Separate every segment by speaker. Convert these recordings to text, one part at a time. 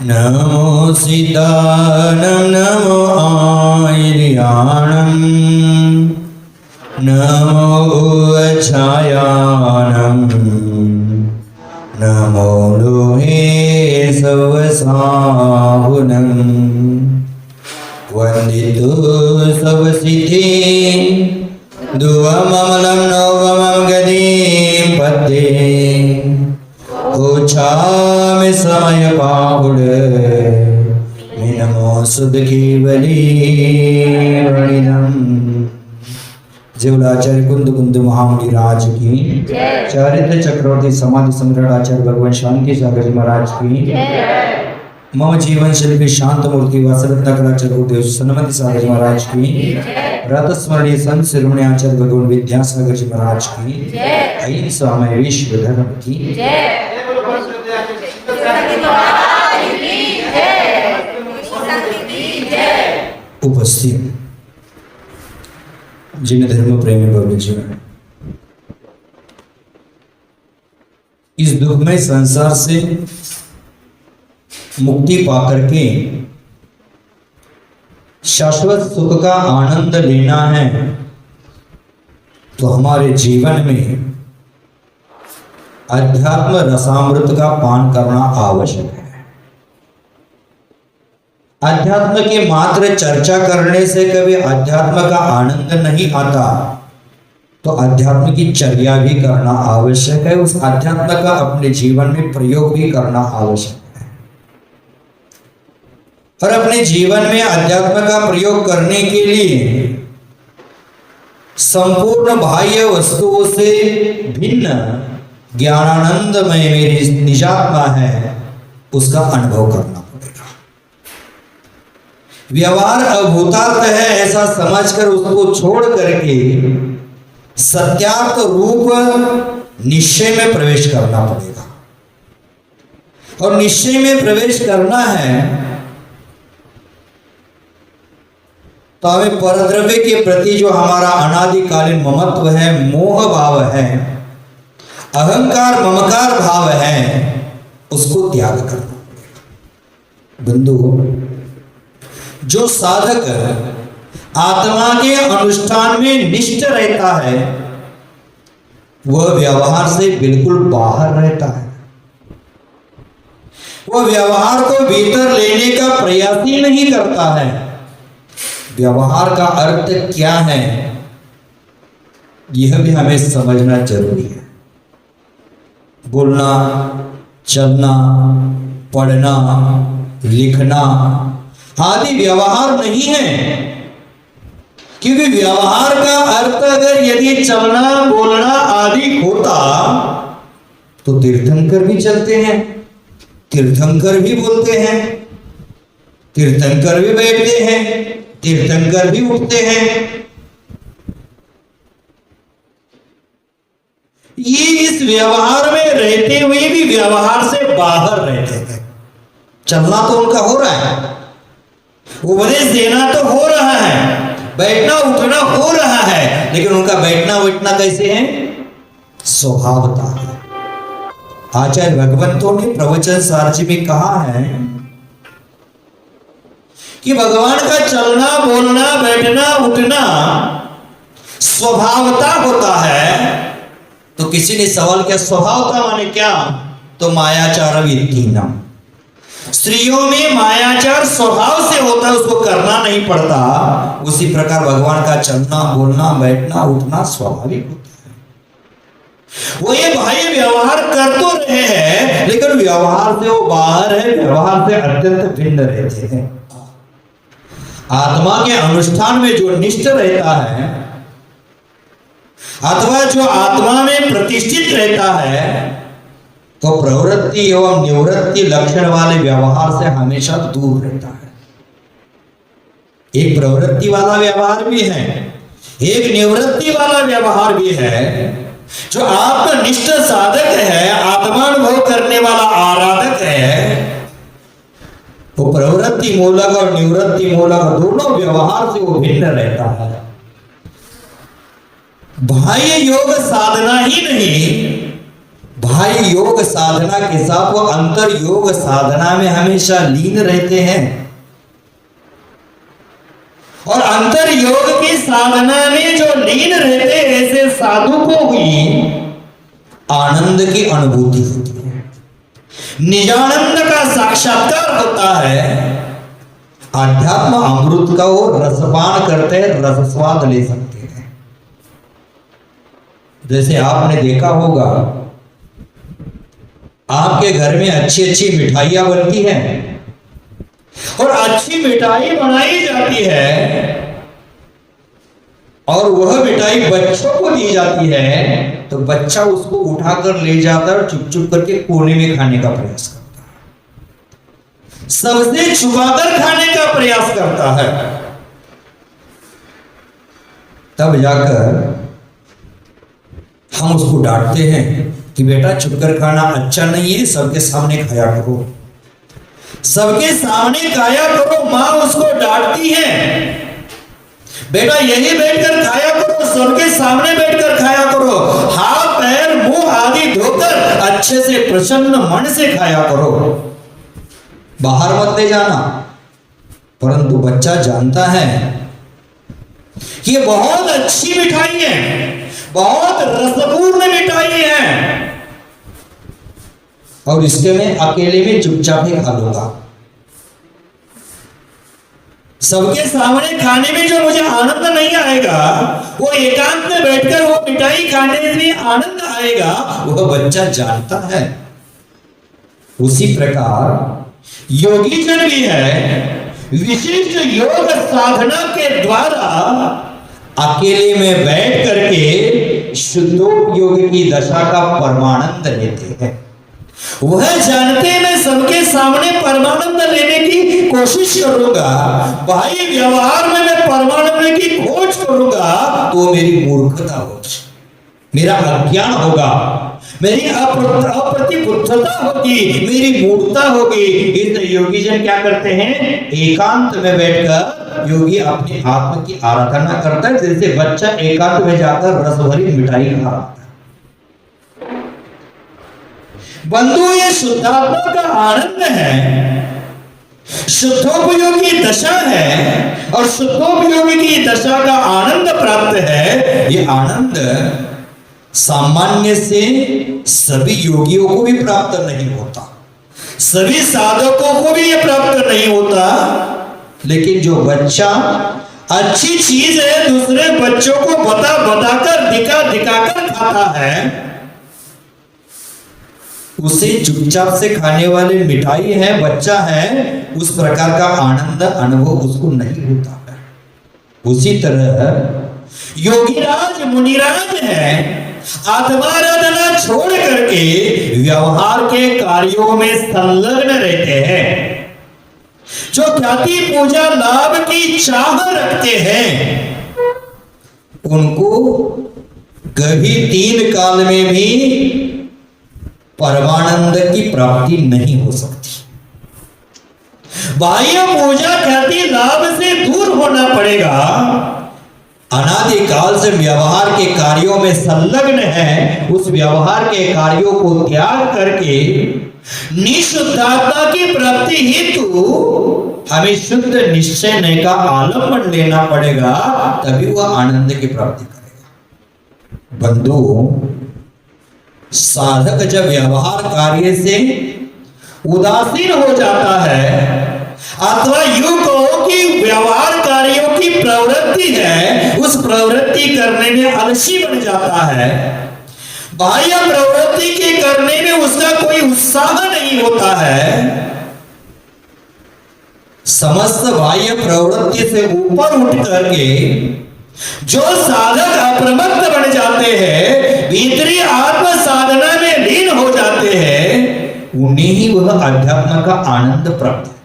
Speaker 1: नमो सीतानं नमो आयर्याणं नमो छायानं नमो लोहे सवसाहुनं वन्दितु सवसिद्धि दुवममलं नवमं गतिं पद्ये ओछामि समय पाहुड मिनमो सुध केवली वणिनम। जीवलाचार्य कुंद कुंद महामुनि राज की, चारित्र चक्रवर्ती समाधि सम्राट आचार्य भगवान शांति सागर जी महाराज की, मम जीवन शिल्पी शांत मूर्ति वासरत्नाकराचार्य गुरुदेव सन्मति सागर जी महाराज की, रत स्मरणीय संत शिरोमणि आचार्य भगवान विद्यासागर जी महाराज की, अहिंसा में विश्व धर्म की उपस्थित जिन धर्म प्रेमी भव्य जीवन, इस दुखमय संसार से मुक्ति पाकर के शाश्वत सुख का आनंद लेना है तो हमारे जीवन में अध्यात्म रसामृत का पान करना आवश्यक है। अध्यात्म की मात्र चर्चा करने से कभी अध्यात्म का आनंद नहीं आता, तो अध्यात्म की चर्या भी करना आवश्यक है। उस अध्यात्म का अपने जीवन में प्रयोग भी करना आवश्यक है। और अपने जीवन में अध्यात्म का प्रयोग करने के लिए संपूर्ण बाह्य वस्तुओं से भिन्न ज्ञानानंदमय मेरी निजात्मा है, उसका अनुभव करना पड़ेगा। व्यवहार अभूतार्थ है ऐसा समझकर उसको छोड़ करके सत्यार्थ रूप निश्चय में प्रवेश करना पड़ेगा। और निश्चय में प्रवेश करना है तो हमें परद्रव्य के प्रति जो हमारा अनादिकालीन ममत्व है, मोह भाव है, अहंकार ममकार भाव है, उसको त्याग करना पड़ेगा। बंधु, जो साधक आत्मा के अनुष्ठान में निष्ठ रहता है वह व्यवहार से बिल्कुल बाहर रहता है। वह व्यवहार को भीतर लेने का प्रयास ही नहीं करता है। व्यवहार का अर्थ क्या है यह भी हमें समझना जरूरी है। बोलना, चलना, पढ़ना, लिखना आदि व्यवहार नहीं है, क्योंकि व्यवहार का अर्थ अगर यदि चलना बोलना आदि होता तो तीर्थंकर भी चलते हैं, तीर्थंकर भी बोलते हैं, तीर्थंकर भी बैठते हैं, तीर्थंकर भी उठते हैं। ये इस व्यवहार में रहते हुए भी व्यवहार से बाहर रहते हैं। चलना तो उनका हो रहा है, उपदेश देना तो हो रहा है, बैठना उठना हो रहा है, लेकिन उनका बैठना उठना कैसे है? स्वभावता है। आचार्य भगवंतों ने प्रवचन सारची में कहा है कि भगवान का चलना बोलना बैठना उठना स्वभावता होता है। तो किसी ने सवाल किया स्वभावता माने क्या? तो मायाचार वित्तीनम, स्त्रियों में मायाचार स्वभाव से होता है, उसको करना नहीं पड़ता। उसी प्रकार भगवान का चलना बोलना बैठना उठना स्वाभाविक होता है। वो ये बाह्य व्यवहार कर तो रहे हैं लेकिन व्यवहार से वो बाहर है, व्यवहार से अत्यंत भिन्न रहते हैं। आत्मा के अनुष्ठान में जो निष्ठ रहता है अथवा जो आत्मा में प्रतिष्ठित रहता है तो प्रवृत्ति एवं निवृत्ति लक्षण वाले व्यवहार से हमेशा दूर रहता है। एक प्रवृत्ति वाला व्यवहार भी है, एक निवृत्ति वाला व्यवहार भी है। जो आत्मनिष्ठ साधक है, आत्मानुभव करने वाला आराधक है, वो प्रवृत्ति मूलक और निवृत्ति मूलक दोनों व्यवहार से वो भिन्न रहता है। बाह्य योग साधना ही नहीं भाई योग साधना के साथ वो अंतर योग साधना में हमेशा लीन रहते हैं, और अंतर योग की साधना में जो लीन रहते हैं ऐसे साधु को ही आनंद की अनुभूति होती है, निजानंद का साक्षात्कार होता है। आध्यात्म अमृत का वो रसपान करते हैं, रस स्वाद ले सकते हैं। जैसे आपने देखा होगा, आपके घर में अच्छी अच्छी मिठाइयां बनती हैं और अच्छी मिठाई बनाई जाती है और वह मिठाई बच्चों को दी जाती है, तो बच्चा उसको उठाकर ले जाता है और चुप चुप करके कोने में खाने का प्रयास करता है, सबसे छुपाकर खाने का प्रयास करता है। तब जाकर हम उसको डांटते हैं कि बेटा छुपकर खाना अच्छा नहीं है, सबके सामने खाया करो, सबके सामने खाया करो। मां उसको डांटती है, बेटा यही बैठकर खाया करो, सबके सामने बैठकर खाया करो, हाथ पैर मुंह आदि धोकर अच्छे से प्रसन्न मन से खाया करो, बाहर मत ले जाना। परंतु बच्चा जानता है कि ये बहुत अच्छी मिठाई है, बहुत रसपूर्ण मिठाई है, और इसके मैं अकेले में चुपचाप ही खा लूंगा। सबके सामने खाने में जो मुझे आनंद नहीं आएगा, वो एकांत में बैठकर वो मिठाई खाने में आनंद आएगा, वह बच्चा जानता है। उसी प्रकार योगी जन भी है, विशिष्ट योग साधना के द्वारा अकेले में बैठ करके शुद्धोपयोग की दशा का परमानंद लेते हैं। वह जानते मैं सबके सामने परमानंद लेने की कोशिश करूंगा, भाई व्यवहार में मैं परमानंद की खोज करूंगा, तो मेरी मूर्खता होगी, मेरा अज्ञान होगा, मेरी अप्रतिबुद्धता होगी, मेरी मूर्खता होगी। इस योगी जन क्या करते हैं, एकांत में बैठकर योगी अपने आत्मा की आराधना करता है, जैसे बच्चा एकांत में जाकर रस भरी मिठाई खा रहा है। बंधु ये शुद्धात्मा का आनंद है, शुद्धोपयोगी दशा है, और शुद्धोपयोगी की दशा का आनंद प्राप्त है। ये आनंद सामान्य से सभी योगियों को भी प्राप्त नहीं होता, सभी साधकों को भी ये प्राप्त नहीं होता। लेकिन जो बच्चा अच्छी चीज है दूसरे बच्चों को बता बताकर दिखा दिखाकर खाता है, उसे चुपचाप से खाने वाले मिठाई है, बच्चा है, उस प्रकार का आनंद अनुभव उसको नहीं होता है। उसी तरह योगीराज मुनिराज है, आत्माराधना छोड़ करके व्यवहार के कार्यों में संलग्न रहते हैं, जो ख्याति पूजा लाभ की चाह रखते हैं, उनको कभी 3 काल में भी परमानंद की प्राप्ति नहीं हो सकती। बाह्य पूजा ख्याति लाभ से दूर होना पड़ेगा। अनादिकाल से व्यवहार के कार्यों में संलग्न है, उस व्यवहार के कार्यों को त्याग करके निशुद्धात्मा की प्राप्ति हेतु हमें शुद्ध निश्चय का आलम्बन लेना पड़ेगा, तभी वह आनंद की प्राप्ति करेगा। बंधु, साधक जब व्यवहार कार्य से उदासीन हो जाता है, अथवा यूं कहो कि व्यवहार कार्यों की प्रवृत्ति है, उस प्रवृत्ति करने में आलसी बन जाता है, बाह्य प्रवृत्ति के करने में उसका कोई उत्साह नहीं होता है, समस्त बाह्य प्रवृत्ति से ऊपर उठ करके जो साधक अप्रमत्त बन जाते हैं, भीतरी आत्म साधना में लीन हो जाते हैं, उन्हें ही वह अध्यात्म का आनंद प्राप्त होता है।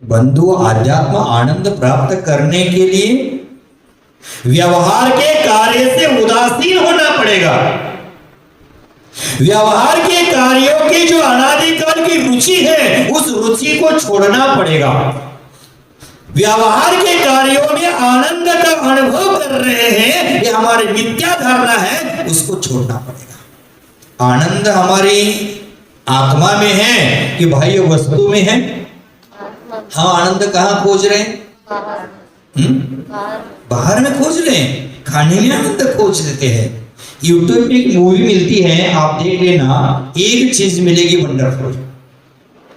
Speaker 1: बंधु, आध्यात्म आनंद प्राप्त करने के लिए व्यवहार के कार्य से उदासीन होना पड़ेगा। व्यवहार के कार्यों की जो अनादिकाल की रुचि है, उस रुचि को छोड़ना पड़ेगा। व्यवहार के कार्यों में आनंद का अनुभव कर रहे हैं, ये हमारी मिथ्या धारणा है, उसको छोड़ना पड़ेगा। आनंद हमारी आत्मा में है कि बाह्य वस्तु में है? हाँ, आनंद कहाँ खोज रहे हैं? बाहर में खोज रहे हैं, खाने में आनंद खोज लेते हैं। यूट्यूब पे एक मूवी मिलती है, आप देख लेना, एक चीज मिलेगी वंडरफुल,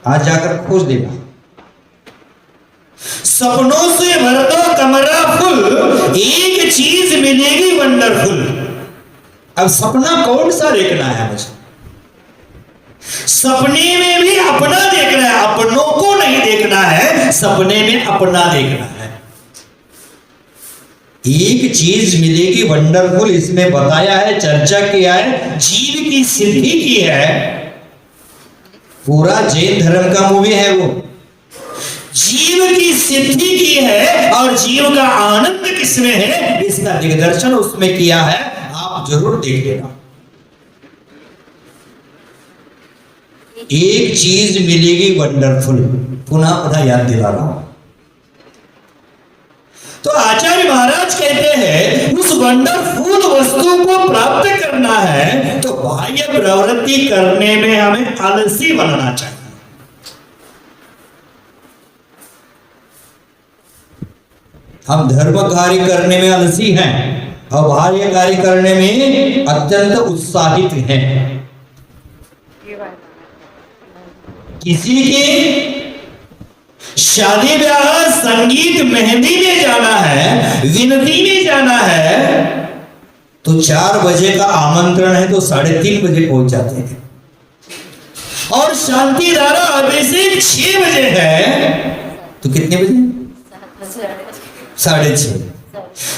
Speaker 1: आज जाकर खोज लेना। सपनों से भर दो कमरा फुल, एक चीज मिलेगी वंडरफुल। अब सपना कौन सा देखना है मुझे? सपने में भी अपना देखना है, अपनों को नहीं देखना है, सपने में अपना देखना है। एक चीज मिलेगी वंडरफुल, इसमें बताया है, चर्चा किया है, जीव की सिद्धि की है। पूरा जैन धर्म का मूवी है वो, जीव की सिद्धि की है और जीव का आनंद किसमें है इसका दिग्दर्शन उसमें किया है। आप जरूर देख लेना। एक चीज मिलेगी वंडरफुल, पुनः पुनः याद दिला रहा हूं। तो आचार्य महाराज कहते हैं उस वंडरफुल वस्तु को प्राप्त करना है तो बाह्य प्रवृत्ति करने में हमें आलसी बनना चाहिए। हम धर्म कार्य करने में आलसी हैं और बाह्य कार्य करने में अत्यंत उत्साहित हैं। किसी के शादी ब्याह संगीत मेहंदी में जाना है, विनती में जाना है तो 4 बजे का आमंत्रण है तो 3:30 बजे पहुंच जाते हैं। और शांति धारा अभिषेक 6 बजे है तो कितने बजे? 6:30।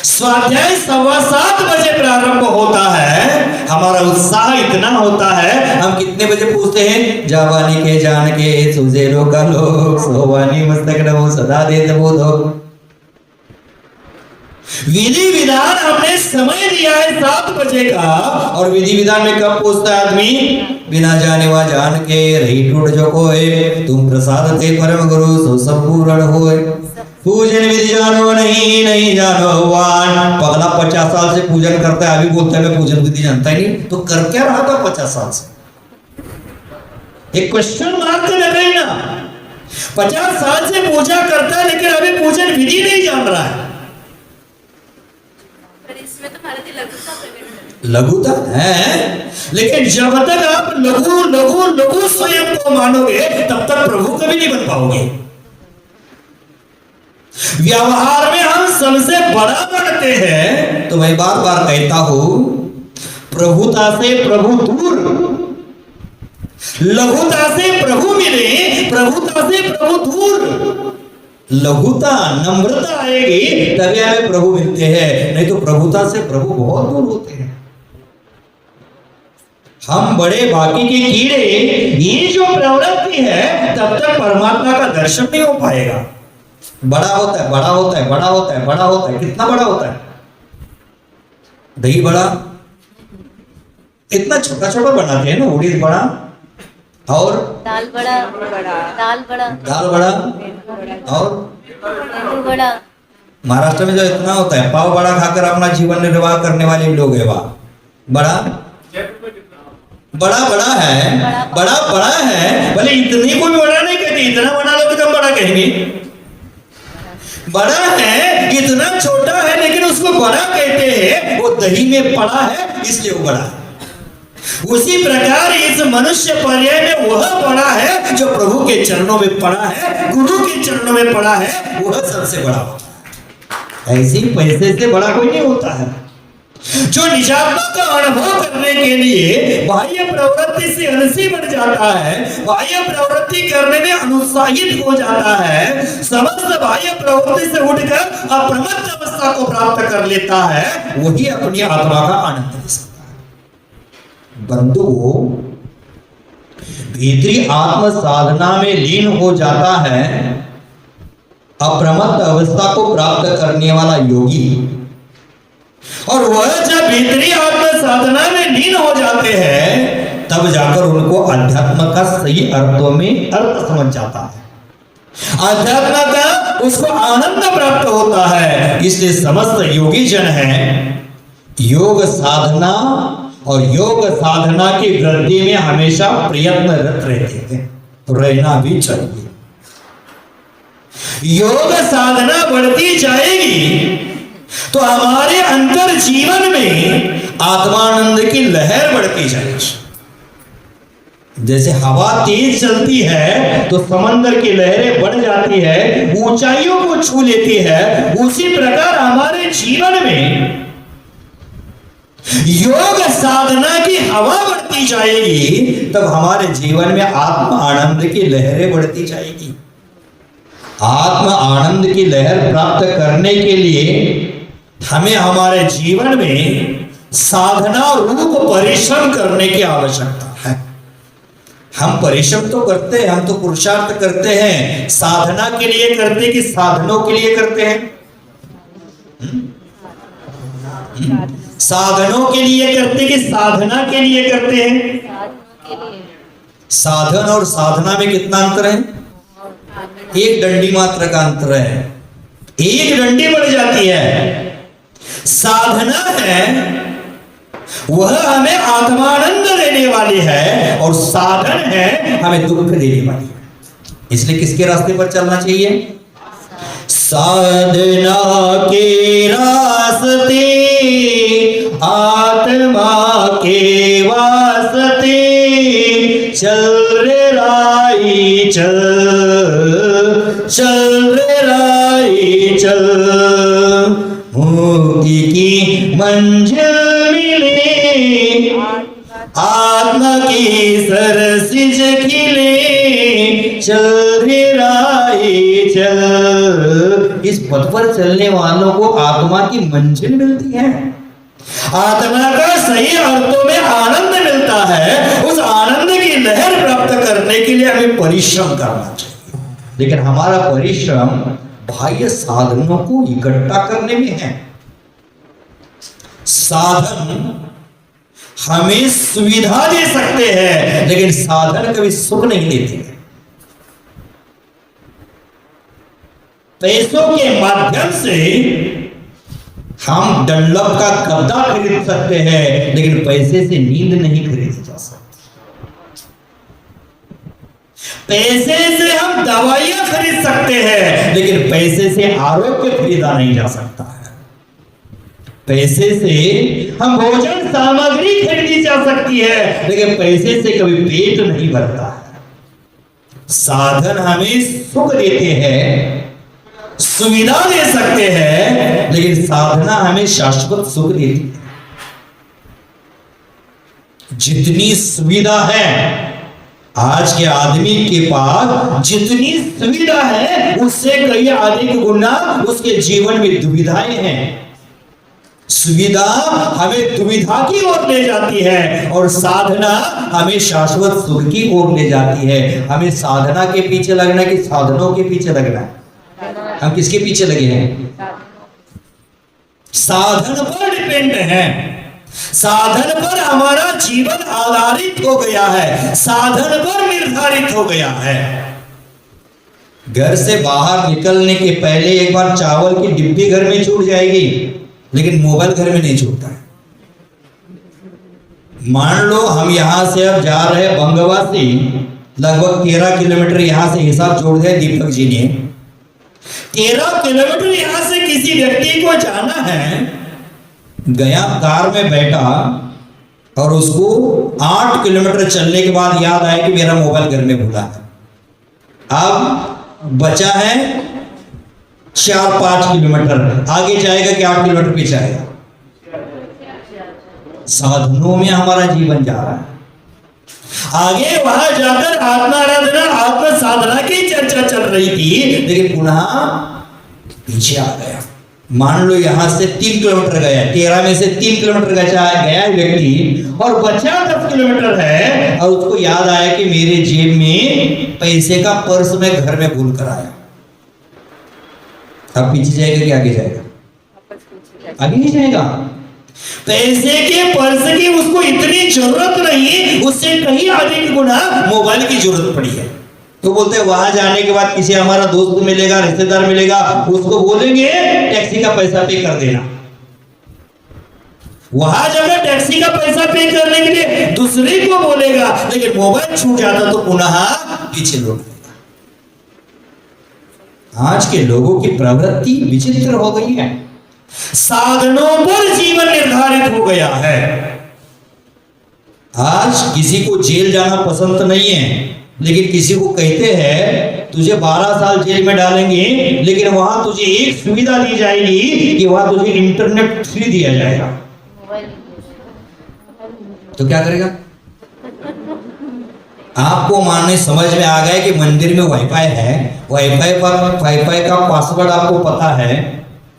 Speaker 1: स्वाध्याय 7:15 बजे प्रारंभ होता है। हमारा उत्साह इतना होता है, हम कितने बजे पूछते हैं? जावानी के जान के सुजे लोग सोवानी मस्तक नमो सदा दे बोधो। विधि विधान हमने समय दिया है 7 बजे का, और विधि विधान में कब पूछता है आदमी? बिना जाने वा जान के रही टूट जो कोय, तुम प्रसाद थे परम गुरु सो सब पूर्ण होए। पूजन विधि जानो नहीं, नहीं जानो भगवान। पगला 50 साल से पूजन करता है, अभी बोलता है मैं पूजन विधि जानता ही नहीं, तो कर क्या रहा था 50 साल से? एक क्वेश्चन मार्क लगाए ना। 50 साल से पूजा करता है लेकिन अभी पूजन विधि नहीं जान रहा है।
Speaker 2: इसमें तो भारतीय
Speaker 1: लघुता है, लेकिन जब तक आप लघु लघु लघु स्वयं को मानोगे तब तक प्रभु कभी नहीं बन पाओगे। व्यवहार में हम सबसे बड़ा बनते हैं, तो मैं बार बार कहता हूं प्रभुता से प्रभु दूर, लघुता से प्रभु मिले, प्रभुता से प्रभु दूर। लघुता नम्रता आएगी तभी हमें प्रभु मिलते हैं, नहीं तो प्रभुता से प्रभु बहुत दूर होते हैं। हम बड़े बाकी के कीड़े, ये जो प्रवृत्ति है तब तक परमात्मा का दर्शन नहीं हो पाएगा। बड़ा होता है, बड़ा होता है, बड़ा होता है, बड़ा होता है। कितना बड़ा होता है? दही बड़ा, इतना छोटा छोटा बनाते हैं ना, उड़ीद बड़ा और
Speaker 2: दाल बड़ा, दाल बड़ा,
Speaker 1: दाल बड़ा और
Speaker 2: बड़ा।
Speaker 1: महाराष्ट्र में जो इतना होता है, पाव बड़ा खाकर अपना जीवन निर्वाह करने वाले लोग है। वहां बड़ा बड़ा बड़ा है, बड़ा बड़ा है, भले इतने को भी बड़ा नहीं कहते, इतना बना लो तो कम बड़ा कहेंगे। बड़ा है, इतना छोटा है लेकिन उसको बड़ा कहते हैं, वो दही में पड़ा है इसलिए वो बड़ा है। उसी प्रकार इस मनुष्य पर्याय में वह बड़ा है जो प्रभु के चरणों में पड़ा है, गुरु के चरणों में पड़ा है, वह सबसे बड़ा होता है। ऐसे ही पैसे से बड़ा कोई नहीं होता है। जो निजात्मा का अनुभव करने के लिए बाह्य प्रवृत्ति से आलसी बन जाता है, बाह्य प्रवृत्ति करने में अनुत्साहित हो जाता है, समस्त बाह्य प्रवृत्ति से उठकर अप्रमत्त अवस्था को प्राप्त कर लेता है, वही अपनी आत्मा का आनंद ले सकता है। बंधुओं, भीतरी आत्म साधना में लीन हो जाता है अप्रमत्त अवस्था को प्राप्त करने वाला योगी, और वह जब भीतरी आत्म साधना में लीन हो जाते हैं तब जाकर उनको अध्यात्म का सही अर्थों में अर्थ समझ जाता है। अध्यात्म का उसको आनंद प्राप्त होता है। इसलिए समस्त योगी जन हैं योग साधना और योग साधना की वृद्धि में हमेशा प्रयत्नरत रहते हैं, तो रहना भी चाहिए। योग साधना बढ़ती जाएगी तो हमारे अंतर जीवन में आत्मानंद की लहर बढ़ती जाएगी। जैसे हवा तेज चलती है तो समंदर की लहरें बढ़ जाती है, ऊंचाइयों को छू लेती है, उसी प्रकार हमारे जीवन में योग साधना की हवा बढ़ती जाएगी, तब हमारे जीवन में आत्म आनंद की लहरें बढ़ती जाएगी। आत्म आनंद की लहर प्राप्त करने के लिए हमें हमारे जीवन में साधना रूप परिश्रम करने की आवश्यकता है। हम परिश्रम तो करते हैं, हम तो पुरुषार्थ करते हैं, साधना के लिए करते हैं कि साधनों के लिए करते हैं? साधनों के लिए करते कि साधना के लिए करते हैं? साधन और साधना में कितना अंतर है? एक डंडी मात्र का अंतर है, एक डंडी बढ़ जाती है। साधना है वह हमें आत्मानंद देने वाली है और साधन है हमें दुख देने वाली है। इसलिए किसके रास्ते पर चलना चाहिए? साधना के रास्ते आत्मा के वास्ते चल रे राही चल, चल रे राही चल, मुक्ति की मंजिल मिले, आत्मा की सरसिज खिले, चल रे राही चल। इस पथ पर चलने वालों को आत्मा की मंजिल मिलती है, आत्मा का सही अर्थों में आनंद मिलता है। उस आनंद की लहर प्राप्त करने के लिए हमें परिश्रम करना चाहिए, लेकिन हमारा परिश्रम बाह्य साधनों को इकट्ठा करने में है। साधन हमें सुविधा दे सकते हैं, लेकिन साधन कभी सुख नहीं देते हैं। पैसों के माध्यम से हम डनलप का गद्दा खरीद सकते हैं, लेकिन पैसे से नींद नहीं खरीदी जा सकती। पैसे से हम दवाइयां खरीद सकते हैं, लेकिन पैसे से आरोग्य खरीदा नहीं जा सकता है। पैसे से हम भोजन सामग्री खरीदी जा सकती है, लेकिन पैसे से कभी पेट नहीं भरता है। साधन हमें सुख देते हैं, सुविधा दे सकते हैं, लेकिन साधना हमें शाश्वत सुख देती है। जितनी सुविधा है आज के आदमी के पास, जितनी सुविधा है उससे कई अधिक गुना उसके जीवन में दुविधाएं हैं। सुविधा हमें दुविधा की ओर ले जाती है और साधना हमें शाश्वत सुख की ओर ले जाती है। हमें साधना के पीछे लगना कि साधनों के पीछे लगना है? हम किसके पीछे लगे हैं? साधन पर डिपेंड है, साधन पर हमारा जीवन आधारित हो गया है, साधन पर निर्धारित हो गया है। घर से बाहर निकलने के पहले एक बार चावल की डिब्बी घर में छूट जाएगी, लेकिन मोबाइल घर में नहीं छूटता है। मान लो हम यहां से अब जा रहे हैं बंगवासी, लगभग 13 किलोमीटर यहां से हिसाब जोड़ दिया दीपक जी ने। 13 किलोमीटर यहां से किसी व्यक्ति को जाना है, गया कार में बैठा और उसको 8 किलोमीटर चलने के बाद याद आया कि मेरा मोबाइल घर में भूला है। अब बचा है 4-5 किलोमीटर, आगे जाएगा कि 8 किलोमीटर पीछे आएगा? साधनों में हमारा जीवन जा रहा है। आगे वहां जाकर आत्माराधना आत्म साधना की चर्चा चल रही थी, लेकिन पुनः पीछे आ गया। मान लो यहां से 3 किलोमीटर गया, 13 में से 3 किलोमीटर गया व्यक्ति और बचा 10 किलोमीटर है, और उसको याद आया कि मेरे जेब में पैसे का पर्स मैं घर में भूल कर आया। अब पीछे जाएगा कि आगे जाएगा? आगे नहीं जाएगा। पैसे के पर्स की उसको इतनी जरूरत नहीं, उससे कहीं अधिक गुना मोबाइल की जरूरत पड़ी है। तो बोलते हैं वहां जाने के बाद किसी हमारा दोस्त मिलेगा, रिश्तेदार मिलेगा, उसको बोलेंगे टैक्सी का पैसा पे कर देना। वहां जाकर टैक्सी का पैसा पे करने के लिए दूसरे को बोलेगा, लेकिन मोबाइल छूट जाता तो पुनः पीछे लौट जाएगा। आज के लोगों की प्रवृत्ति विचित्र हो गई है, साधनों पर जीवन निर्धारित हो गया है। आज किसी को जेल जाना पसंद नहीं है, लेकिन किसी को कहते हैं तुझे 12 साल जेल में डालेंगे, लेकिन वहां तुझे एक सुविधा दी जाएगी कि वहां तुझे इंटरनेट फ्री दिया जाएगा। तो क्या करेगा? आपको मानने समझ में आ गया कि मंदिर में वाईफाई है, वाईफाई का पासवर्ड आपको पता है,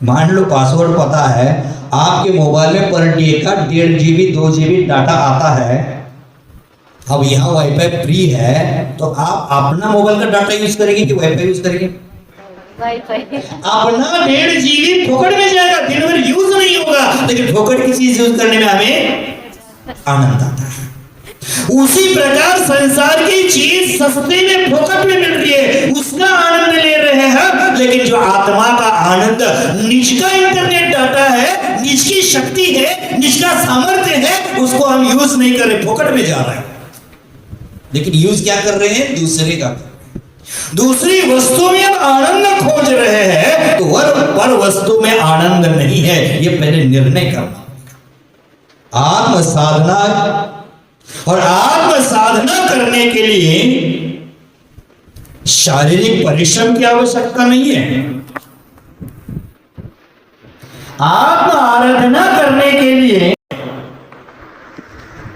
Speaker 1: मान लो पासवर्ड पता है, आपके मोबाइल में पर डे का 1.5 GB 2 GB डाटा आता है। अब यहाँ वाईफाई फ्री है तो आप अपना मोबाइल का डाटा यूज करेंगे कि वाईफाई यूज करेंगे?
Speaker 2: वाईफाई।
Speaker 1: अपना 1.5 GB फोकट में जाएगा, दिन भर यूज नहीं होगा, लेकिन फोकट की चीज यूज करने में हमें आनंद आता है। उसी प्रकार संसार की चीज सस्ते में फोकट में मिल रही है, उसका आनंद ले रहे हैं, लेकिन जो आत्मा का आनंद निज का इंटरनेट डाटा है, निज की शक्ति है, निज का सामर्थ्य है, उसको हम यूज नहीं कर रहे, फोकट में जा रहे हैं। लेकिन यूज क्या कर रहे हैं? दूसरे का, दूसरी वस्तु में हम आनंद खोज रहे हैं, तो पर वस्तु में आनंद नहीं है, ये पहले निर्णय करना। आत्म साधना, और आत्म साधना करने के लिए शारीरिक परिश्रम की आवश्यकता नहीं है। आत्म आराधना करने के लिए,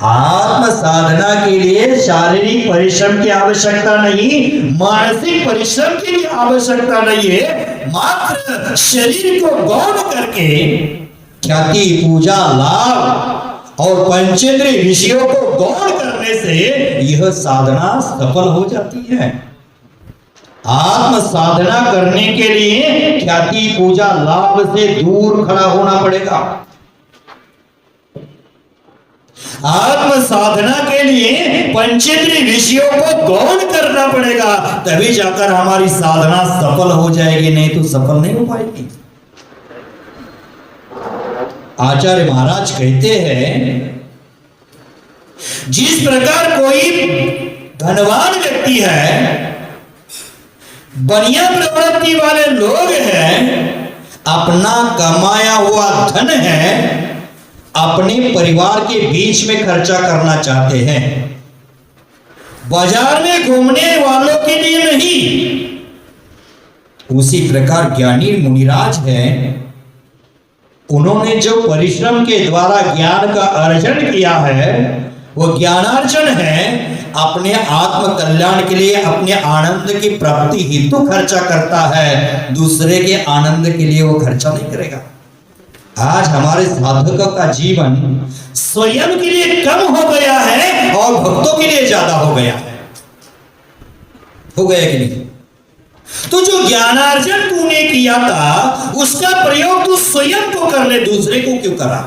Speaker 1: आत्म साधना के लिए शारीरिक परिश्रम की आवश्यकता नहीं, मानसिक परिश्रम की भी आवश्यकता नहीं है। मात्र शरीर को गौण करके ख्याति, पूजा, लाभ और पंचेंद्रिय विषयों को गौण करने से यह साधना सफल हो जाती है। आत्म साधना करने के लिए ख्याति, पूजा, लाभ से दूर खड़ा होना पड़ेगा। आत्म साधना के लिए पंचेंद्रिय विषयों को गौण करना पड़ेगा, तभी जाकर हमारी साधना सफल हो जाएगी, नहीं तो सफल नहीं हो पाएगी। आचार्य महाराज कहते हैं, जिस प्रकार कोई धनवान व्यक्ति है, बढ़िया प्रवृत्ति वाले लोग हैं, अपना कमाया हुआ धन है अपने परिवार के बीच में खर्चा करना चाहते हैं, बाजार में घूमने वालों के लिए नहीं। उसी प्रकार ज्ञानी मुनिराज हैं, उन्होंने जो परिश्रम के द्वारा ज्ञान का अर्जन किया है, वो ज्ञानार्जन है अपने आत्म कल्याण के लिए, अपने आनंद की प्राप्ति हेतु खर्चा करता है, दूसरे के आनंद के लिए वो खर्चा नहीं करेगा। आज हमारे साधकों का जीवन स्वयं के लिए कम हो गया है और भक्तों के लिए ज्यादा हो गया है। हो गया कि नहीं? तो जो ज्ञानार्जन तूने किया था, उसका प्रयोग तू स्वयं को कर ले, दूसरे को क्यों करा?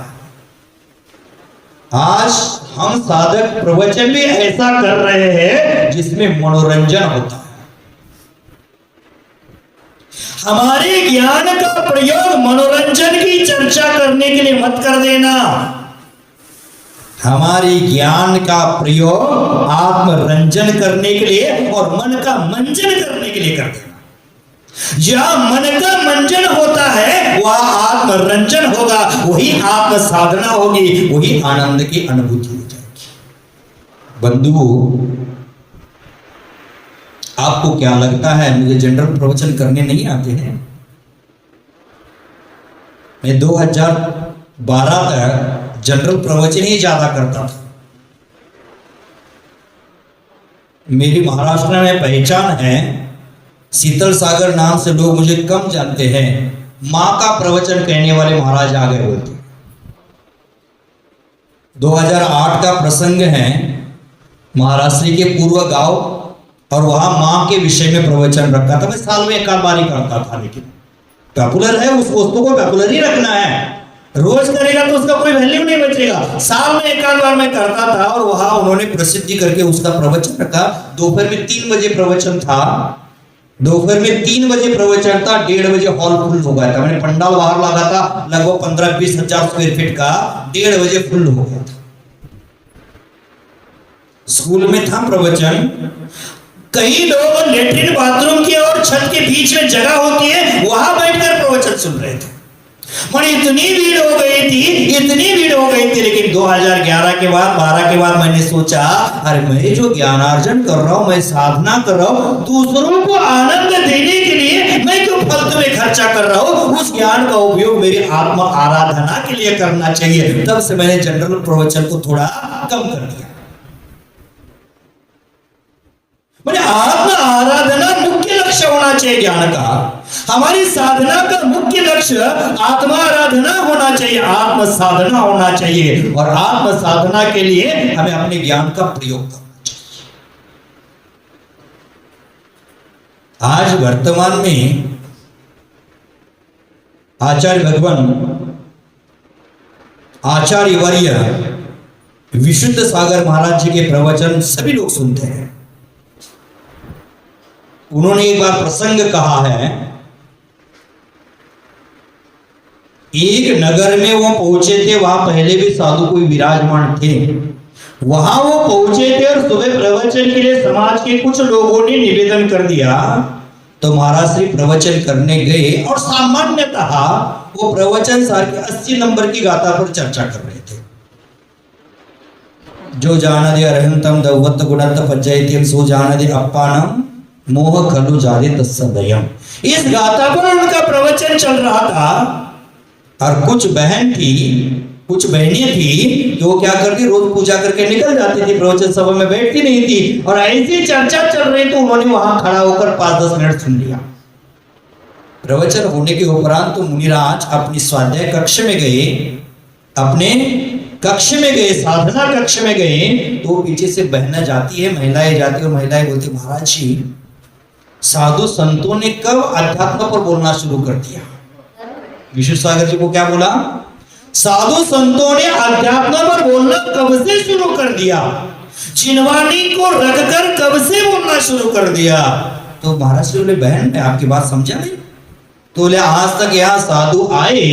Speaker 1: आज हम साधक प्रवचन भी ऐसा कर रहे हैं जिसमें मनोरंजन होता है। हमारे ज्ञान का प्रयोग मनोरंजन की चर्चा करने के लिए मत कर देना। हमारे ज्ञान का प्रयोग आत्मरंजन करने के लिए और मन का मंजन करने के लिए कर देना। जहां मन का मंजन होता है वहां आत्मरंजन होगा, वही आत्म साधना होगी, वही आनंद की अनुभूति हो जाएगी। बंधु, आपको क्या लगता है मुझे जनरल प्रवचन करने नहीं आते हैं? मैं 2012 तक जनरल प्रवचन ही ज्यादा करता था। मेरी महाराष्ट्र में पहचान है, शीतल सागर नाम से लोग मुझे कम जानते हैं। मां का प्रवचन कहने वाले महाराज आ गए बोलते। 2008 का प्रसंग है, महाराष्ट्र के पूर्व गांव, और वहां मां के विषय में प्रवचन रखा था। मैं साल में एक बार ही करता था, लेकिन पॉपुलर है, उस वस्तु को पॉपुलर ही रखना है। रोज करेगा तो उसका कोई वैल्यू नहीं बचेगा। साल में एक बार मैं करता था, और वहां उन्होंने प्रसिद्धि करके उसका प्रवचन रखा। दोपहर में 3 बजे प्रवचन था। दोपहर में 3 बजे प्रवचन था, 1:30 बजे हॉल फुल हो गया था। मैंने पंडाल बाहर लगा था लगभग 15-20 हजार स्क्वायर फीट का, 1:30 बजे फुल हो गया था। स्कूल में था प्रवचन, कई लोग लेटरिन बाथरूम की और छत के बीच में जगह होती है वहां बैठकर प्रवचन सुन रहे थे। मैंने इतनी भीड़ हो गई थी, लेकिन 2011 के बाद 12 के बाद मैंने सोचा अरे मैं जो ज्ञानार्जन कर रहा हूं, मैं साधना कर रहा हूं, दूसरों को आनंद देने के लिए मैं क्यों फालतू में खर्चा कर रहा हूं? उस ज्ञान का उपयोग मेरी आत्म आराधना के लिए करना चाहिए। तब से मैंने जनरल प्रवचन को थोड़ा कम कर दिया। मैंने आत्म आराधना मुख्य लक्ष्य होना चाहिए ज्ञान का। हमारी साधना का मुख्य लक्ष्य आत्मा आराधना होना चाहिए, आत्म साधना होना चाहिए, और आत्म साधना के लिए हमें अपने ज्ञान का प्रयोग करना चाहिए। आज वर्तमान में आचार्य भगवान आचार्य वर्य विशुद्ध सागर महाराज जी के प्रवचन सभी लोग सुनते हैं। उन्होंने एक बार प्रसंग कहा है, एक नगर में वो पहुंचे थे, वहां पहले भी साधु कोई विराजमान थे। वहां वो पहुंचे थे और सुबह प्रवचन के लिए समाज के कुछ लोगों ने निवेदन कर दिया, तो महाराज श्री प्रवचन करने गए और सामान्यतः वो प्रवचन सार के 80 नंबर की गाथा पर चर्चा कर रहे थे। जो जान दे अरहंतम दवत गुणत पज्जयति सो जान दे अप्पानम मोह खलु जारे तत्सदयम। इस गाथा पर उनका प्रवचन चल रहा था, और कुछ बहनें थी जो क्या करती, रोज पूजा करके निकल जाती थी, प्रवचन सभा में बैठती नहीं थी, और ऐसी चर्चा चल रही तो उन्होंने वहां खड़ा होकर 5-10 मिनट सुन लिया। प्रवचन होने के उपरांत तो मुनिराज अपनी स्वाध्याय कक्ष में गए, साधना कक्ष में गए, तो पीछे से बहनें जाती है, महिलाएं जाती है, और महिलाएं बोलती महाराज जी साधु संतों ने कब अध्यात्म पर बोलना शुरू कर दिया? विशुद्ध सागर जी को क्या बोला? साधु संतों ने अध्यात्म पर बोलना कब से शुरू कर दिया? जिनवानी को रखकर कब से बोलना शुरू कर दिया? तो महाराज जी बोले बहन मैं आपकी बात समझा नहीं। तो बोले आज तक यहाँ साधु आए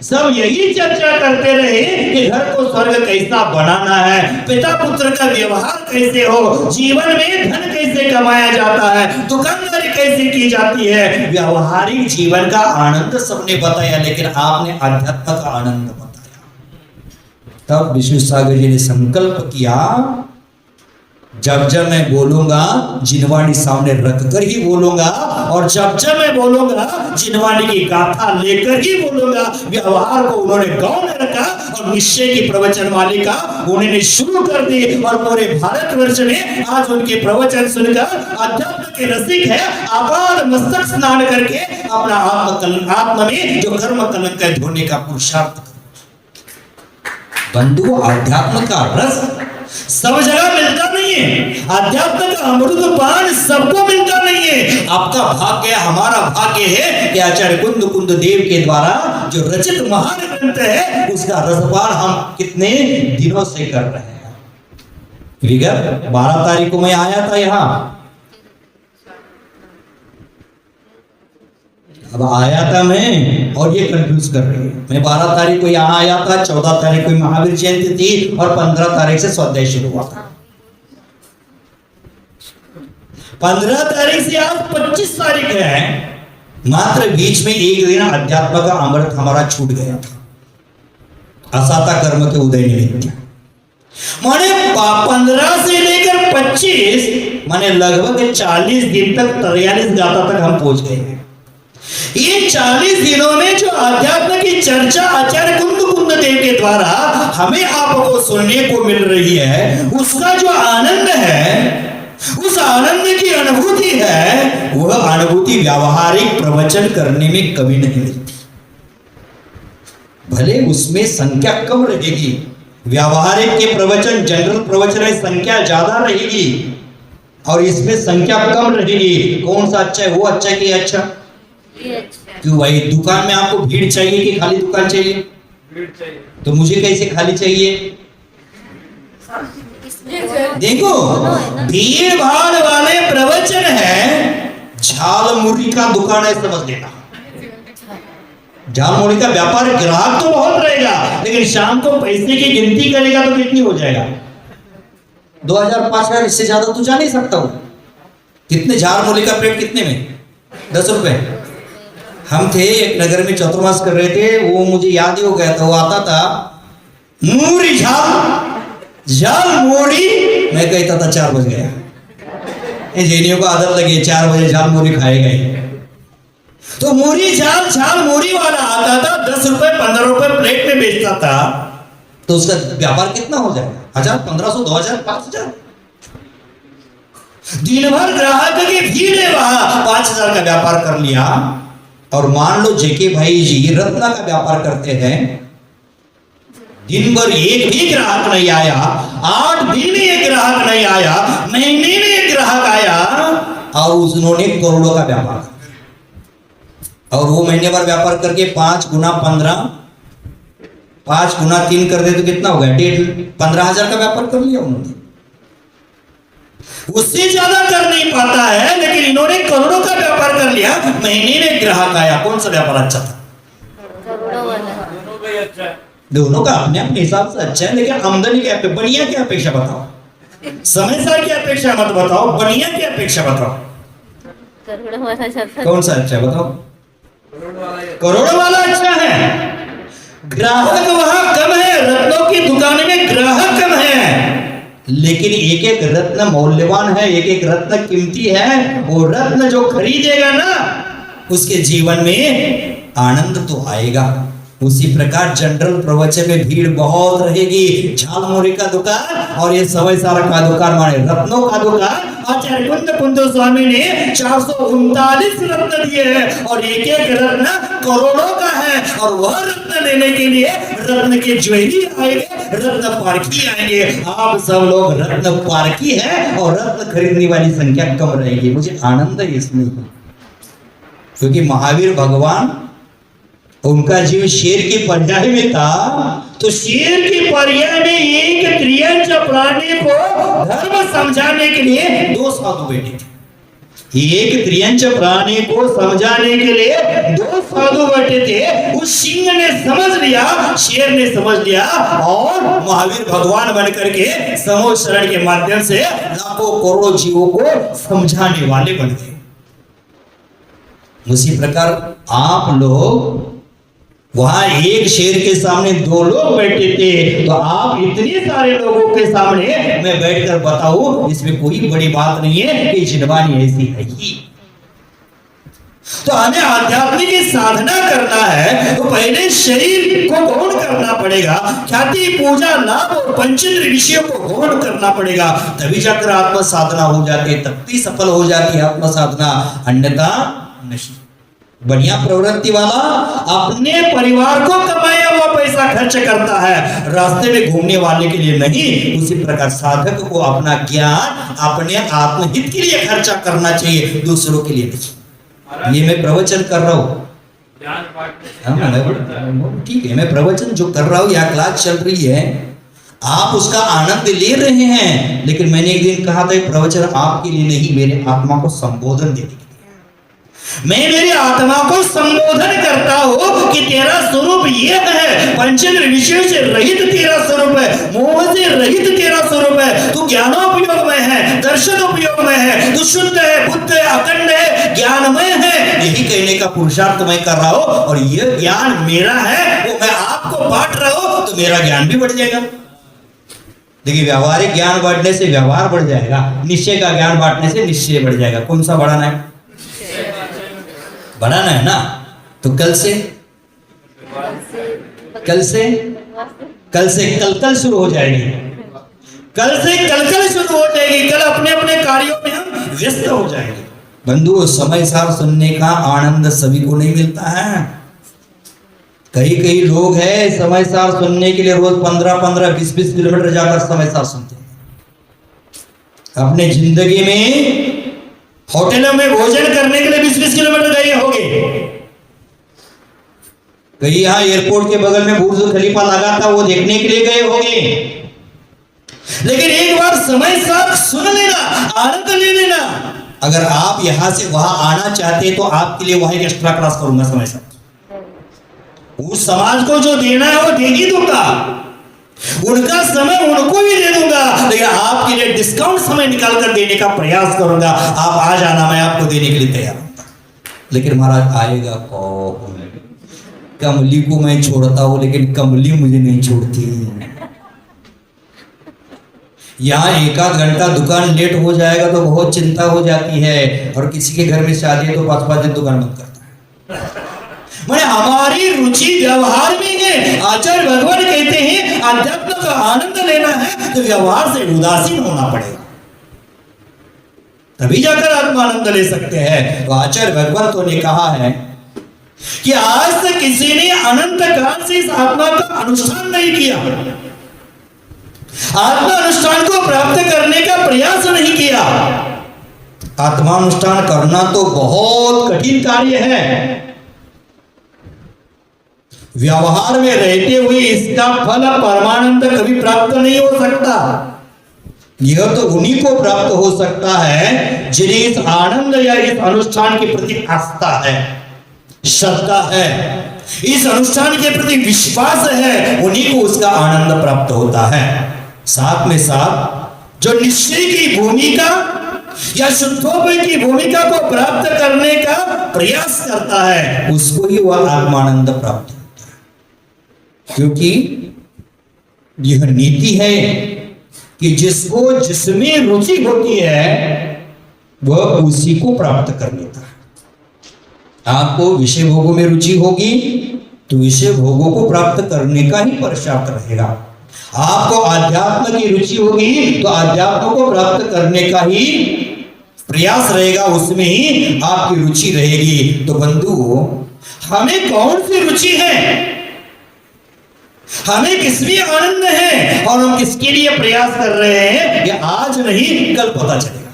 Speaker 1: सब यही चर्चा करते रहे कि घर को स्वर्ग कैसा बनाना है, पिता पुत्र का व्यवहार कैसे हो, जीवन में धन कैसे कमाया जाता है, दुकानदारी कैसे की जाती है, व्यवहारिक जीवन का आनंद सबने बताया, लेकिन आपने अध्यात्म का आनंद बताया। तब विष्णु सागर जी ने संकल्प किया जब मैं बोलूंगा जिनवाणी सामने रखकर ही बोलूंगा, और जब मैं बोलूंगा जिनवाणी की गाथा लेकर ही बोलूंगा। व्यवहार को उन्होंने गांव में रखा और निश्चय की प्रवचन मालिका उन्होंने शुरू कर दी, और पूरे भारतवर्ष में आज उनके प्रवचन सुनकर अध्यात्म के रसिक है आपाद मस्तक स्नान करके अपना आत्म में जो कर्म कलंक है धोने का पुरुषार्थ। बंधु आध्यात्म का रस सब जगह मिलता नहीं है, अध्यात्म का अमृत पान सबको मिलता नहीं है। आपका भाग्य, हमारा भाग्य है कि आचार्य कुंद देव के द्वारा जो रचित महान ग्रंथ है उसका रसपान हम कितने दिनों से कर रहे हैं। विगत 12 तारीख को मैं आया था यहाँ, अब आया था मैं और ये कंफ्यूज कर रही है। मैं 12 तारीख को यहाँ आया था, 14 तारीख को महावीर जयंती थी और 15 तारीख से स्वाध्याय शुरू हुआ था। 15 तारीख से आज 25 तारीख है, मात्र बीच में एक दिन अध्यात्म का अमृत हमारा छूट गया था असाता कर्म के उदय निमित्त। माने 15 से लेकर 25 माने लगभग 40 दिन तक 43 गाथा तक हम पहुंच गए हैं। ये 40 दिनों में जो अध्यात्म की चर्चा आचार्य कुंद देव के द्वारा हमें आपको सुनने को मिल रही है, उसका जो आनंद है, उस आनंद की अनुभूति है, वह अनुभूति व्यावहारिक प्रवचन करने में कभी नहीं मिलती। भले उसमें संख्या कम रहेगी, व्यावहारिक के प्रवचन जनरल प्रवचन में संख्या ज्यादा रहेगी और इसमें संख्या कम रहेगी। कौन सा अच्छा है? वो अच्छा है कि अच्छा? क्यों भाई, दुकान में आपको भीड़ चाहिए कि खाली दुकान चाहिए? भीड़ चाहिए। तो मुझे कैसे खाली चाहिए? देखो, भीड़ भाड़ वाले प्रवचन है झालमुड़ी का दुकान है, समझ लेना। झालमुड़ी का व्यापार, ग्राहक तो बहुत रहेगा, लेकिन शाम को पैसे की गिनती करेगा तो कितनी हो जाएगा? 2000-5000, इससे ज्यादा तो जा नहीं सकता हूं। कितने झालमुड़ी का प्लेट कितने में? 10 रुपए। हम थे एक नगर में चतुर्मास कर रहे थे, वो मुझे याद ही हो गया था, वो आता था मूरी झालमुड़ी, मैं कहता था 4 बज गया। जैनियों को आदत लगी है 4 बजे झालमुड़ी खाए गए। तो मूरी झालमुड़ी वाला आता था, 10 रुपए 15 रुपए प्लेट में बेचता था, तो उसका व्यापार कितना हो जाएगा? 1000, 1500, 2000, 5000। दिन भर ग्राहक की भीड़ है, वहां 5000 का व्यापार कर लिया। और मान लो जेके भाई जी रत्ना का व्यापार करते हैं, दिन भर एक भी ग्राहक नहीं आया, 8 दिन में एक ग्राहक नहीं आया, महीने में एक ग्राहक आया, और उन्होंने करोड़ों का व्यापार किया। और वो महीने भर व्यापार करके 5 गुना 15, 5 गुना 3 कर दे तो कितना हो गया? 15,000 का व्यापार कर लिया उन्होंने। उससे ज्यादा कर नहीं पाता है, लेकिन इन्होंने करोड़ों का व्यापार कर लिया। महीने में ग्राहक आया, कौन सा व्यापार अच्छा था?
Speaker 2: करोड़ों वाला।
Speaker 1: दोनों का अपने अपने हिसाब से अच्छा है, लेकिन आमदनी क्या पे बढ़िया क्या अपेक्षा बताओ? समय सार की अपेक्षा मत बताओ, बढ़िया की अपेक्षा बताओ।
Speaker 2: करोड़ों वाला चलता।
Speaker 1: कौन सा अच्छा है बताओ? करोड़ों वाला अच्छा है। ग्राहक वहां कम है, रत्नों की दुकान में ग्राहक कम है, लेकिन एक एक रत्न मौल्यवान है, एक एक रत्न कीमती है। वो रत्न जो खरीदेगा ना, उसके जीवन में आनंद तो आएगा। उसी प्रकार जनरल प्रवचन में भीड़ बहुत रहेगी। झालमुड़ी का दुकान और ये समय सारा का दुकान, माने रत्नों का दुकान। आचार्य कुंद स्वामी ने 439 रत्न दिए हैं, और एक एक रत्न करोड़ों का है। और वह रत्न लेने के लिए रत्न के ज्वेलरी आएंगे, रत्न पारखी आएंगे। आप सब लोग रत्न पारखी है, और रत्न खरीदने वाली संख्या कम रहेगी। मुझे आनंद है इसमें, क्योंकि महावीर भगवान, उनका जीव शेर की पर्याय में था, तो शेर की पर्याय में एक त्रियंच प्राणी को धर्म समझाने के लिए 2 साधु बैठे थे। एक त्रियंच प्राणी को समझाने के लिए 2 साधु बैठे थे। उस सिंह ने समझ लिया, शेर ने समझ लिया, और महावीर भगवान बन करके समूह शरण के माध्यम से लाखों करोड़ों जीवों को समझाने वाले बन गए। उसी प्रकार आप लोग वहां एक शेर के सामने 2 लोग बैठे थे, तो आप इतने सारे लोगों के सामने मैं बैठकर बताऊं, इसमें कोई बड़ी बात नहीं है कि जिनवानी ऐसी है ही। तो हमें आध्यात्मिक साधना करना है, तो पहले शरीर को गौण करना पड़ेगा, ख्याति पूजा लाभ और पंचेंद्रिय विषयों को गौण करना पड़ेगा, तभी जाकर आत्म साधना हो जाती है, तब ही सफल हो जाती है आत्म साधना, अन्यथा नहीं। बढ़िया प्रवृत्ति वाला अपने परिवार को कमाया हुआ पैसा खर्च करता है, रास्ते में घूमने वाले के लिए नहीं। उसी प्रकार साधक को अपना ज्ञान अपने आत्महित के लिए खर्चा करना चाहिए, दूसरों के लिए नहीं। ये मैं प्रवचन कर रहा हूँ, ठीक है, मैं प्रवचन जो कर रहा हूँ, यह क्लास चल रही है, आप उसका आनंद ले रहे हैं। लेकिन मैंने एक दिन कहा था, प्रवचन आपके लिए नहीं, मेरे आत्मा को संबोधन देने, मैं मेरी आत्मा को संबोधन करता हूं कि तेरा स्वरूप यह है, पंचेंद्रिय विषयों से रहित तेरा स्वरूप है, मोह से रहित तेरा स्वरूप है, तू ज्ञानोपयोग में है, दर्शनोपयोग में है, तू शुद्ध है, बुद्ध है, अखंड है, ज्ञानमय है। यही कहने का पुरुषार्थ मैं कर रहा हूं, और यह ज्ञान मेरा है, वो मैं आपको बांट रहा हूं, तो मेरा ज्ञान भी बढ़ जाएगा। देखिए, व्यवहारिक ज्ञान बढ़ने से व्यवहार बढ़ जाएगा, निश्चय का ज्ञान बांटने से निश्चय बढ़ जाएगा। कौन सा बढ़ाना है? बढ़ाना है ना, तो कल से कल शुरू हो जाएगी, कल शुरू हो जाएगी। कल अपने अपने कार्यों में हम व्यस्त हो जाएंगे। बंधु, समय सार सुनने का आनंद सभी को नहीं मिलता है। कई लोग हैं समय सार सुनने के लिए रोज 15-15, 20-20 किलोमीटर जाकर समय सार सुनते हैं। अपने जिंदगी में होटलों में भोजन करने के लिए 20-20 किलोमीटर गए होंगे। कहीं यहाँ एयरपोर्ट के बगल में बुर्ज खलीफा लगा था, वो देखने के लिए गए होंगे। लेकिन एक बार समय साथ सुन लेना, आनंद ले लेना, अगर आप यहां से वहां आना चाहते तो आपके लिए वहां एक एक्स्ट्रा क्लास करूंगा समय से। उस समाज को जो देना है वो दे ही दूंगा, उनका समय उनको भी दे दूंगा, लेकिन आपके लिए डिस्काउंट समय निकाल कर देने का प्रयास करूंगा। आप आ जाना, मैं आपको देने के लिए तैयार हूं। लेकिन महाराज आएगा कौन? कमली को मैं छोड़ता हूं लेकिन कमली मुझे नहीं छोड़ती। यहाँ एक आध घंटा दुकान लेट हो जाएगा तो बहुत चिंता हो जाती है, और किसी के घर में शादी है तो 5-5 दिन दुकान बंद करता है। मैं हमारी रुचि व्यवहार में है। आचार्य भगवान कहते हैं अध्यात्म का आनंद लेना है तो व्यवहार से उदासीन होना पड़ेगा, तभी जाकर आत्मानंद ले सकते हैं। तो आचार्य भगवान तो ने कहा है कि आज तक किसी ने अनंत काल से इस आत्मा का अनुष्ठान नहीं किया, आत्मा अनुष्ठान को प्राप्त करने का प्रयास नहीं किया। आत्मानुष्ठान करना तो बहुत कठिन कार्य है, व्यवहार में रहते हुए इसका फल परमानंद कभी प्राप्त नहीं हो सकता। यह तो उन्हीं को प्राप्त हो सकता है जिन्हें इस आनंद या इस अनुष्ठान के प्रति आस्था है, श्रद्धा है, इस अनुष्ठान के प्रति विश्वास है, उन्हीं को उसका आनंद प्राप्त होता है। साथ में साथ जो निश्चय की भूमिका या शुद्धोपय की भूमिका को प्राप्त करने का प्रयास करता है उसको ही वह आत्मानंद प्राप्त होता है। क्योंकि यह नीति है कि जिसको जिसमें रुचि होती है वह उसी को प्राप्त कर लेता है। आपको विषय भोगों में रुचि होगी तो विषय भोगों को प्राप्त करने का ही पुरुषार्थ रहेगा। आपको अध्यात्म की रुचि होगी तो अध्यात्म को प्राप्त करने का ही प्रयास रहेगा, उसमें ही आपकी रुचि रहेगी। तो बंधु, हमें कौन सी रुचि है, हमें किसमें आनंद है और हम किसके लिए प्रयास कर रहे हैं, ये आज नहीं कल पता चलेगा।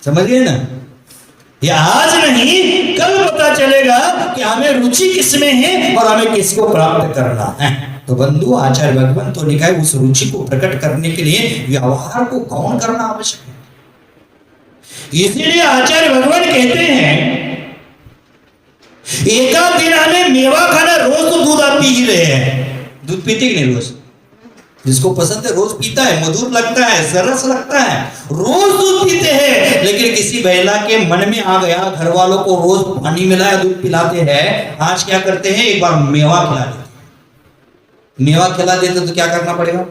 Speaker 1: समझ गए ना? ये आज नहीं कल पता चलेगा कि हमें रुचि किसमें है और हमें किसको प्राप्त करना है। तो बंधु, आचार्य भगवान तो लिखा है उस रुचि को प्रकट करने के लिए व्यवहार को कौन करना आवश्यक है। इसीलिए आचार्य भगवान कहते हैं एकाध दिन हमें मेवा खाना, रोज तो दूध आप पी ही रहे हैं, दूध पीते कि नहीं? रोज जिसको पसंद है रोज पीता है, मधुर लगता है, सरस लगता है, रोज दूध पीते हैं। लेकिन किसी महिला के मन में आ गया घर वालों को रोज पानी मिलाया दूध पिलाते हैं, आज क्या करते हैं, एक बार मेवा खिला देते। मेवा खिला देते तो क्या करना पड़ेगा?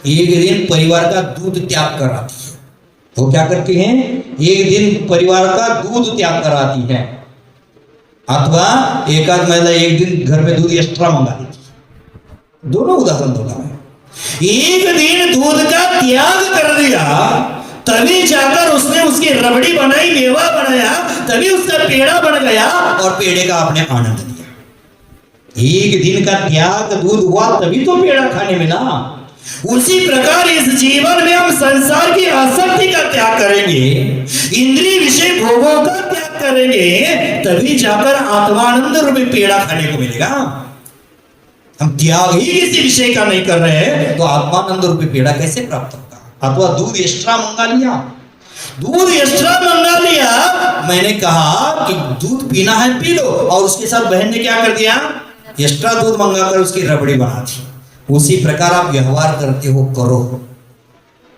Speaker 1: एक दिन परिवार का दूध त्याग कराती है। वो क्या करती हैं? एक दिन परिवार का दूध त्याग कराती है, अथवा एक आध महिला एक दिन घर में दूध एक्स्ट्रा मंगा देती है। दोनों उदाहरण दूंगा मैं। एक दिन दूध का त्याग कर दिया तभी जाकर उसने उसकी रबड़ी बनाई, मेवा बनाया, तभी उसका पेड़ा बन गया और पेड़े का आपने आनंद लिया। एक दिन का त्याग दूध हुआ तभी तो पेड़ा खाने मिला। उसी प्रकार इस जीवन में हम संसार की आसक्ति का त्याग करेंगे, इंद्रिय विषय भोगों का त्याग करेंगे, तभी जाकर आत्मानंद रूपी पेड़ा खाने को मिलेगा। हम त्याग ही किसी विषय का नहीं कर रहे हैं तो आत्मानंद रूपी पेड़ा कैसे प्राप्त होगा? अथवा दूध एक्स्ट्रा मंगा लिया, दूध एक्स्ट्रा मंगा लिया, मैंने कहा कि दूध पीना है पी लो, और उसके साथ बहन ने क्या कर दिया, एक्स्ट्रा दूध मंगाकर उसकी रबड़ी बना दी। उसी प्रकार आप व्यवहार करते हो करो,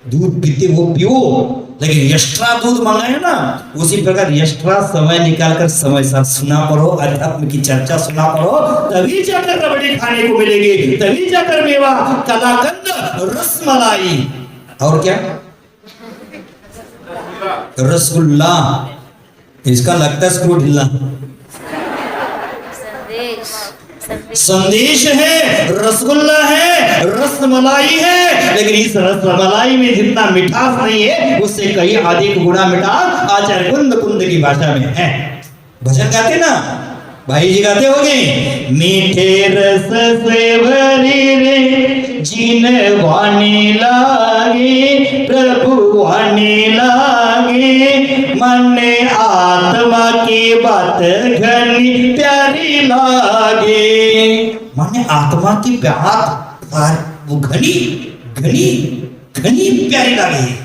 Speaker 1: दूध पीते हो पियो, लेकिन एक्स्ट्रा दूध मंगाए ना, उसी प्रकार एक्स्ट्रा समय निकालकर समय साथ सुना करो, अध्यात्म की चर्चा सुना करो, तभी जाकर रबड़ी खाने को मिलेगी, तभी जाकर मेवा, कलाकंद, रसमलाई, और क्या, रसगुल्ला, इसका लगता है स्क्रू ढीला, संदेश है, रसगुल्ला है, रसमलाई है, लेकिन इस रसमलाई में जितना मिठास नहीं है उससे कहीं अधिक गुना मिठास आचार्य कुंद की भाषा में है। भजन गाते ना, भाई जी गाते होंगे, मीठे रस से भरी रे जीन वाणी लागे, प्रभु वाणी लागे, मन आत्मा की बात घनी प्यारी लागे। मन आत्मा की बात वो घनी घनी घनी प्यारी लगी।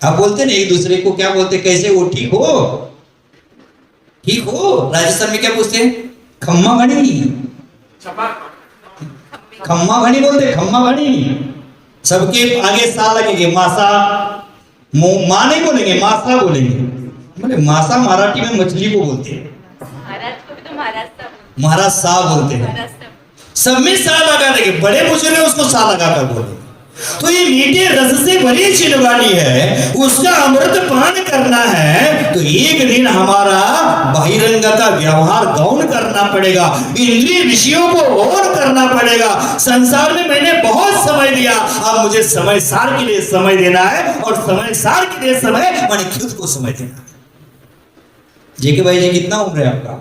Speaker 1: आप बोलते ना एक दूसरे को, क्या बोलते, कैसे हो, ठीक हो, ठीक हो। राजस्थान में क्या पूछते हैं, खम्मा घनी, खम्मा घनी बोलते, खम्मा घनी। सबके आगे सा लगेंगे, मासा, माँ नहीं बोलेंगे, मासा बोलेंगे। बोले मासा मराठी में मछली को बोलते हैं,
Speaker 2: महाराज को भी तो महाराज
Speaker 1: महाराज सा बोलते हैं। सब में सा लगा देंगे, बड़े बुजुर्ग है उसको सा लगा कर बोले। तो ये मीठे रस से भरी चिलवानी है, उसका अमृत पान करना है, तो एक दिन हमारा बहिरंग का व्यवहार गौण करना पड़ेगा, इंद्रिय विषयों को गौण करना पड़ेगा। संसार में मैंने बहुत समय दिया, अब मुझे समय सार के लिए समय देना है, और समय सार के लिए समय मैंने खुद को समय देना है। जेके भाई जी कितना उम्र है आपका?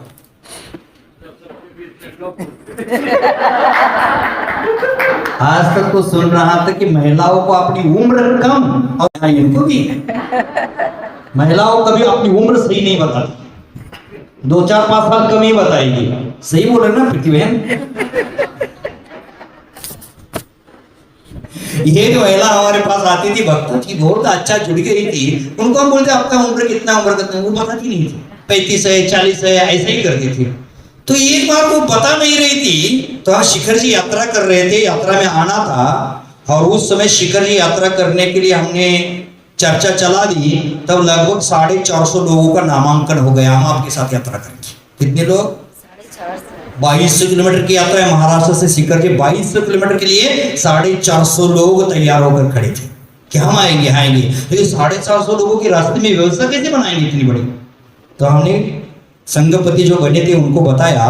Speaker 1: आज तक तो सुन रहा था कि महिलाओं को अपनी उम्र कम, और इनको भी महिलाओं कभी अपनी उम्र सही नहीं बताती, 2-4-5 साल कम ही बताएगी। सही बोल रहे ना प्रीति बहन? एक महिला हमारे पास आती थी, भक्त थी, बहुत अच्छा जुड़ गई थी। उनको हम बोलते आपका उम्र कितना, उम्र कितना, वो बताती नहीं थी। 35 है, 40 है, ऐसे ही करती थी। तो एक बार वो बता नहीं रही थी, तो हम शिखर जी यात्रा कर रहे थे, यात्रा में आना था, और उस समय शिखर जी यात्रा करने के लिए हमने चर्चा चला दी। तब लगभग 450 लोगों का नामांकन हो गया, हम आपके साथ यात्रा करेंगे। कितने लोग? 2200 किलोमीटर की यात्रा है महाराष्ट्र से शिखर जी, 2200 किलोमीटर के लिए 450 लोग तैयार होकर खड़े थे कि हम आएंगे आएंगे। लेकिन 450 लोगों के रास्ते में व्यवस्था कैसे बनाएंगे इतनी बड़ी? तो हमने संघपति जो बने थे उनको बताया,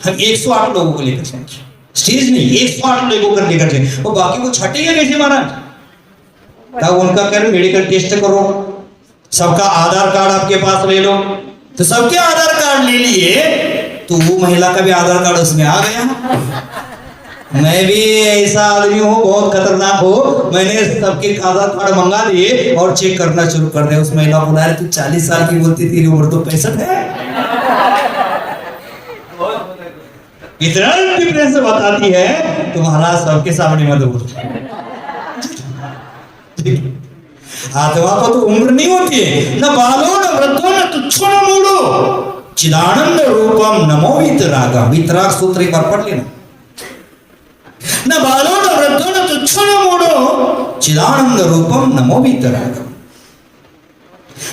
Speaker 1: हम 108 लोगों को लेकर चलेंगे, स्टेज नहीं, 108 लोगों को लेकर चलेंगे। और बाकी को छटेगा कैसे महाराज? तब उनका कह मेडिकल टेस्ट करो, सबका आधार कार्ड आपके पास ले लो। तो सबके आधार कार्ड ले लिए, तो वो महिला का भी आधार कार्ड उसमें आ गया। मैं भी ऐसा आदमी हूँ, बहुत खतरनाक हो, मैंने सबके आधार कार्ड मंगा दिए और चेक करना शुरू कर दिया। उस महिला बोला, तू 40 साल की बोलती, तेरी उम्र तो 65 है। इतना डिफरेंस बताती है, तो महाराज सबके सामने मत बोल। आत्मा को तो उम्र नहीं होती है, न बालो न वृद्धो न तुच्छो न मूढ़ो, चिदानंद रूपम नमो वितरागम। वितराग सूत्र एक बार पढ़ लेना। न बालो न वृद्धो न तुच्छो न मूढ़ो, चिदानंद रूपम नमो वितरागम।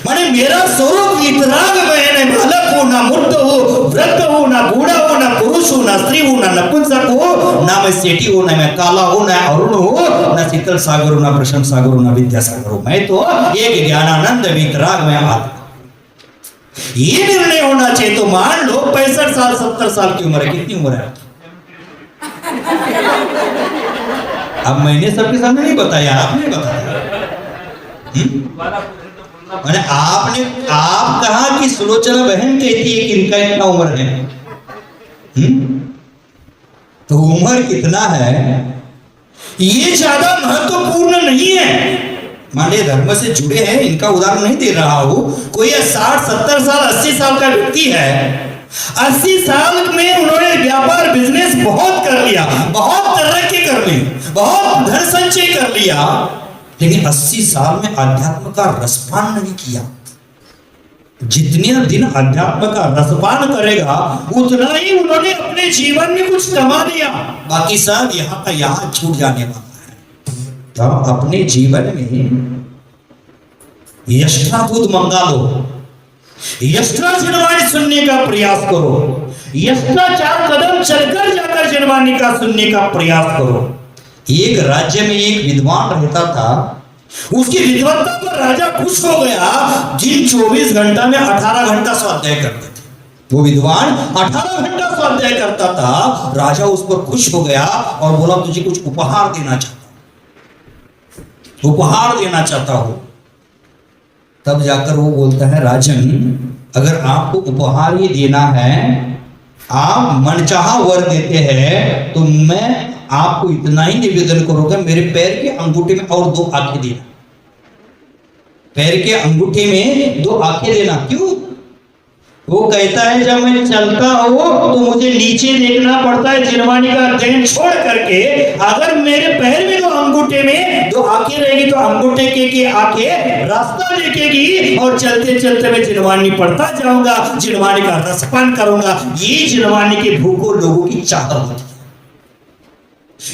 Speaker 1: माने मेरा स्वरूप वितराग में है, न बालक हो, ना मूर्ख हो, वृद्ध हो, ना बूढ़ा हो, ना पुरुष हो, ना स्त्री हो, ना नपुंसक हो, ना मैं सेठी हो, ना मैं काला हो, ना अरुण हो, ना शीतल सागर हो, ना प्रशांत सागर हो, ना विद्यासागर हो। मैं तो एक ज्ञानानंद वितराग में आत्मा। ये निर्णय होना चाहिए। तो मान लो 65 साल 70 साल की उम्र है, कितनी उम्र है? अब मैंने सबके सामने नहीं बताया, आपने बताया। मैंने आप कहा कि सुलोचना बहन कहती है कि इनका इतना उम्र है। तो उम्र कितना है ये ज्यादा महत्वपूर्ण नहीं है। माने धर्म से जुड़े हैं, इनका उदाहरण नहीं दे रहा हूं। कोई 60 70 साल 80 साल का व्यक्ति है, 80 साल में उन्होंने व्यापार बिजनेस बहुत कर लिया, बहुत तरक्की कर ली, बहुत धन संचय कर लिया, लेकिन 80 साल में अध्यात्म का रसपान नहीं किया। जितने दिन अध्यात्म का रसपान करेगा उतना ही उन्होंने अपने जीवन में कुछ कमा लिया, बाकी सब यहाँ का यहाँ छूट जाने वाला है। तो अपने जीवन में यष्टाभूत मंगा लो, यष्टा जनवाणी सुनने का प्रयास करो, यष्टा 4 कदम चलकर जाकर जनवाणी का सुनने का प्रयास करो। एक राज्य में एक विद्वान रहता था, उसकी विद्वत्ता पर राजा खुश हो गया। जिन 24 घंटा में 18 घंटा स्वाध्याय करते थे, वो विद्वान 18 घंटा स्वाध्याय करता था। राजा उस पर खुश हो गया और बोला तुझे कुछ उपहार देना चाहता हूं। तब जाकर वो बोलता है, राजन अगर आपको उपहार ही देना है, आप मनचाहा वर देते हैं, तो मैं आपको इतना ही निवेदन करूंगा, मेरे पैर के अंगूठे में और 2 आंखें देना। पैर के अंगूठे में 2 आंखें देना। क्यों? वो कहता है जब मैं चलता हूं तो मुझे नीचे देखना पड़ता है, जनवाणी का अध्ययन छोड़ करके। अगर मेरे पैर में 2 अंगूठे में दो आंखें रहेगी तो अंगूठे की आंखें रास्ता देखेगी और चलते चलते मैं जिनवानी पढ़ता जाऊंगा, जिनवानी का रसपान करूंगा। ये जिनवानी के भूखों लोगों की चाहत होती है,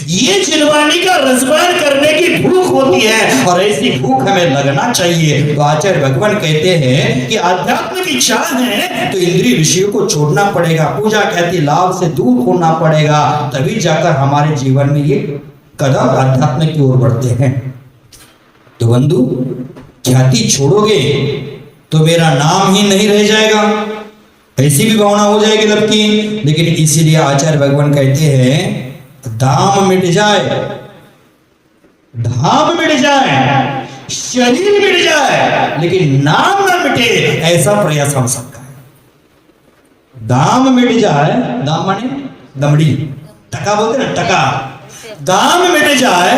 Speaker 1: ये जिनवानी का रसपान करने की भूख होती है और ऐसी भूख हमें लगना चाहिए। तो आचार्य भगवान कहते हैं कि आध्यात्मिक इच्छा है तो इंद्रिय विषयों को छोड़ना पड़ेगा, पूजा कहती लाभ से दूर होना पड़ेगा, तभी जाकर हमारे जीवन में ये कदम आध्यात्म की ओर बढ़ते हैं। तो बंधु, ख्याति छोड़ोगे तो मेरा नाम ही नहीं रह जाएगा, ऐसी भी भावना हो जाएगी सबकी। लेकिन इसीलिए आचार्य भगवान कहते हैं धाम मिट जाए, धाम मिट जाए, शरीर मिट जाए, लेकिन नाम ना मिटे, ऐसा प्रयास हम सबका है। दाम मिट जाए, दाम माने दमड़ी, टका बोलते ना, टका, दाम मिट जाए,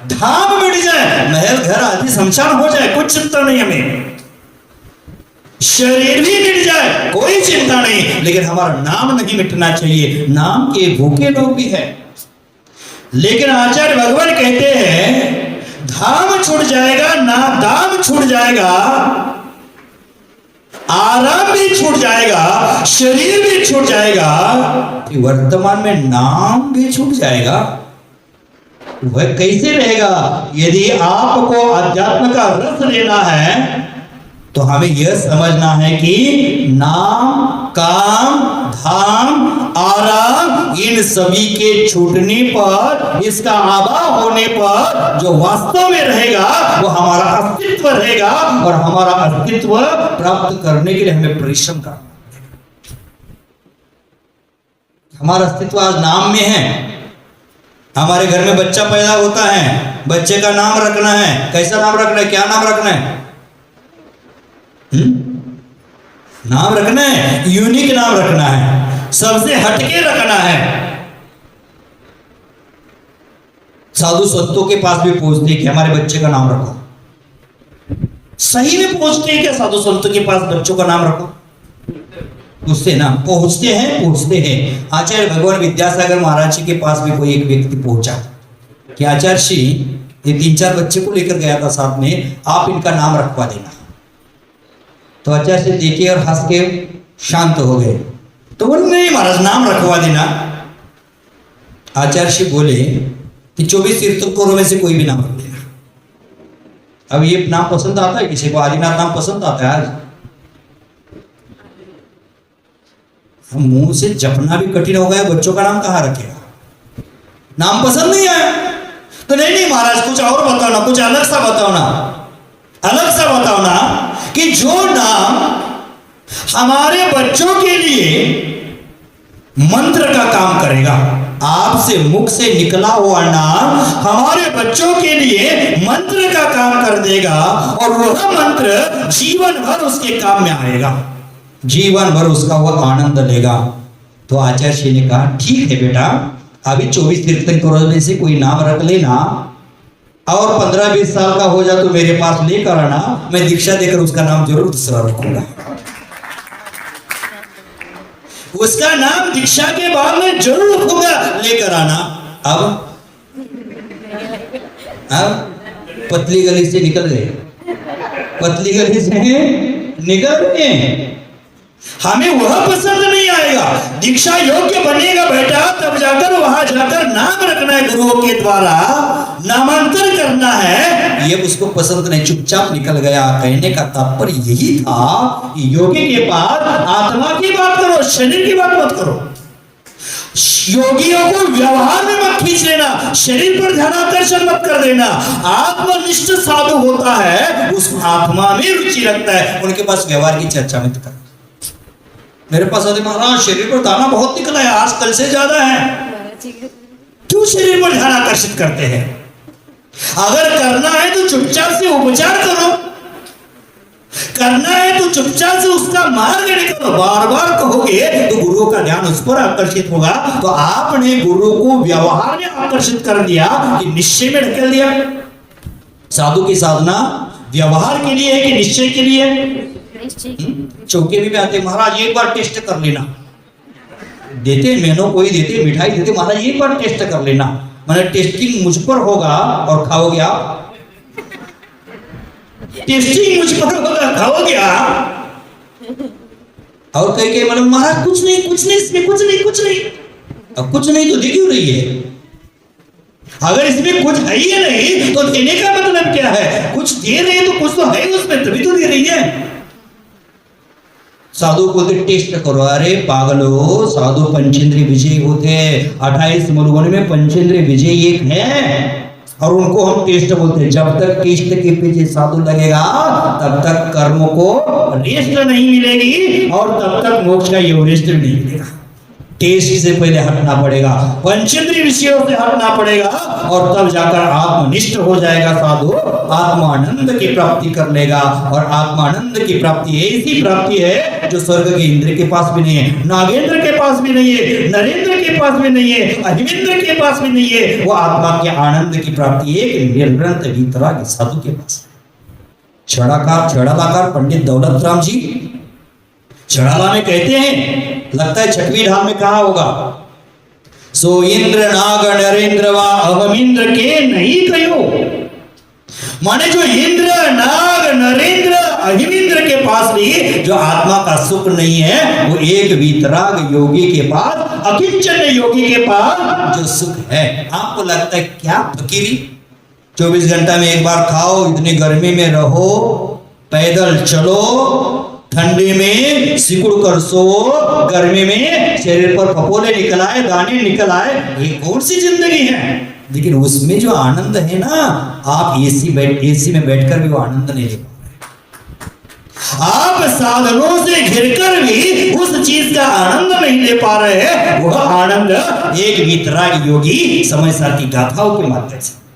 Speaker 1: धाम मिट जाए, महल घर आदि शमशान हो जाए, कुछ चिंता नहीं हमें, शरीर भी मिट जाए कोई चिंता नहीं, लेकिन हमारा नाम नहीं मिटना चाहिए। नाम के भूखे लोग भी हैं, लेकिन आचार्य भगवान कहते हैं धाम छूट जाएगा, ना दाम छूट जाएगा, आराम भी छूट जाएगा, शरीर भी छूट जाएगा, वर्तमान में नाम भी छूट जाएगा। वह कैसे रहेगा? यदि आपको अध्यात्म का रस लेना है तो हमें यह समझना है कि नाम, काम, धाम, आराम, इन सभी के छूटने पर, इसका अभाव होने पर जो वास्तव में रहेगा वो हमारा अस्तित्व रहेगा, और हमारा अस्तित्व प्राप्त करने के लिए हमें परिश्रम करना है। हमारा अस्तित्व आज नाम में है। हमारे घर में बच्चा पैदा होता है, बच्चे का नाम रखना है, कैसा नाम रखना है, क्या नाम रखना है? नाम रखना है, यूनिक नाम रखना है, सबसे हटके रखना है। साधु संतों के पास भी पूछते हैं कि हमारे बच्चे का नाम रखो। सही में पूछते हैं क्या साधु संतों के पास बच्चों का नाम रखो? पूछते ना, पहुंचते हैं। आचार्य भगवान विद्यासागर महाराज जी के पास भी कोई एक व्यक्ति पहुंचा कि आचार्य जी, ये 3-4 बच्चे को लेकर गया था साथ में, आप इनका नाम रखवा देना। तो आचार्य से देखे और हंस के शांत हो गए। तो बोले नहीं महाराज, नाम रखवा देना। आचार्य जी बोले कि 24 तीर्थंकरों में से कोई भी नाम रख देना। अब ये नाम पसंद आता है किसी को? आदिनाथ नाम पसंद आता है? आज मुंह से जपना भी कठिन हो गया, बच्चों का नाम कहाँ रखेगा? नाम पसंद नहीं आया तो नहीं महाराज, कुछ और बताओ ना, कुछ अलग सा बताओ ना, अलग सा बताओ ना, कि जो नाम हमारे बच्चों के लिए मंत्र का काम करेगा। आपसे मुख से निकला हुआ नाम हमारे बच्चों के लिए मंत्र का काम कर देगा, और वह मंत्र जीवन भर उसके काम में आएगा, जीवन भर उसका वह आनंद लेगा। तो आचार्य जी ने कहा ठीक है बेटा, अभी 24 तीर्थंकरों में से कोई नाम रख लेना, और 15-20 साल का हो जा तो मेरे पास लेकर आना, मैं दीक्षा देकर उसका नाम जरूर दूसरा रखूंगा। उसका नाम दीक्षा के बाद में जरूर रखूंगा, लेकर आना। अब पतली गली से निकल गए, पतली गली से निकल गए। हमें वह पसंद नहीं आएगा, दीक्षा योग्य बनेगा बेटा तब जाकर वहां जाकर नाम रखना है, गुरुओं के द्वारा नामांतरण करना है। ये उसको पसंद नहीं, चुपचाप निकल गया। कहने का तात्पर्य यही था कि योगी के पास आत्मा की बात करो, शरीर की बात मत करो। योगियों को व्यवहार में मत खींच लेना, शरीर पर ध्यान आकर्षण मत कर देना। आत्मनिष्ठ साधु होता है, उसको आत्मा में रुचि रखता है, उनके पास व्यवहार की चर्चा मत कर। मेरे पास आते महाराज शरीर पर दाना बहुत निकला है, आज कल से ज्यादा है। क्यों शरीर पर ध्यान आकर्षित करते हैं? अगर करना है तो चुपचाप से उपचार करो, करना है तो चुपचाप से उसका मार्ग निकालो। बार बार कहोगे तो गुरुओं का ध्यान उस पर आकर्षित होगा। तो आपने गुरु को व्यवहार में आकर्षित कर दिया कि निश्चय में ढकेल दिया। साधु की साधना व्यवहार के लिए है कि निश्चय के लिए? चौके भी आते महाराज एक बार टेस्ट कर लेना, देते मेनू कोई देते, मिठाई देते, महाराज एक बार टेस्ट कर लेना। मैंने टेस्टिंग मुझ पर होगा और खाओगे आप। टेस्टिंग मुझ पर होगा, खाओगे आप। और कहीं कहीं मतलब महाराज कुछ नहीं इसमें कुछ नहीं। अब कुछ नहीं तो दे क्यों रही है? अगर इसमें कुछ है ही नहीं तो देने का मतलब क्या है? कुछ दे रहे तो कुछ तो है उसमें, तभी तो दे रही है। साधु को टेस्ट करो। अरे पागलो, साधु पंचेंद्रिय विजय होते हैं। 28 मुलगुण में पंचेंद्रिय विजय एक है और उनको हम टेस्ट बोलते हैं। जब तक टेस्ट के पीछे साधु लगेगा तब तक कर्म को रेस्ट नहीं मिलेगी और तब तक मोक्ष का एवरेस्ट नहीं मिलेगा। टेस्ट से पहले हटना पड़ेगा, पंचेंद्रिय विषयों से हटना पड़ेगा और तब जाकर आत्मनिष्ठ हो जाएगा साधु। आत्मानंद की प्राप्ति कर लेगा और आत्मानंद की प्राप्ति ऐसी प्राप्ति है जो स्वर्ग के इंद्र के पास भी नहीं है, नागेंद्र के पास भी नहीं है, नरेंद्र के पास भी नहीं है, अहिमेंद्र के पास भी नहीं है। वो आत्मा के आनंद की प्राप्ति एक निर्ग्रंथ वीतराग साधु के पास है। छड़ालाकार पंडित दौलत राम जी छड़ाला में कहते हैं, लगता है छठवीं ढाल में कहा होगा, सो इंद्र नाग नरेंद्र वा अहम इंद्र के नहीं कहो। माने जो इंद्र नाग नरेंद्र अहिमिंद्र के पास भी जो आत्मा का सुख नहीं है, वो एक वीतराग योगी के पास, अकिंचन योगी के पास जो सुख है। आपको लगता है क्या फकीरी? 24 घंटा में एक बार खाओ, इतनी गर्मी में रहो, पैदल चलो, ठंडी में सिकुड़ कर सो, गर्मी में शरीर पर फफोले निकल आए, दाने निकल आए, ये कौन सी जिंदगी है? लेकिन उसमें जो आनंद है ना, आप एसी में बैठकर भी वो आनंद नहीं ले पा रहे। आप साधनों से घिरकर भी उस चीज का आनंद नहीं ले पा रहे हैं। वह आनंद एक वीतराग योगी समय साथी गाथाओं के माध्यम से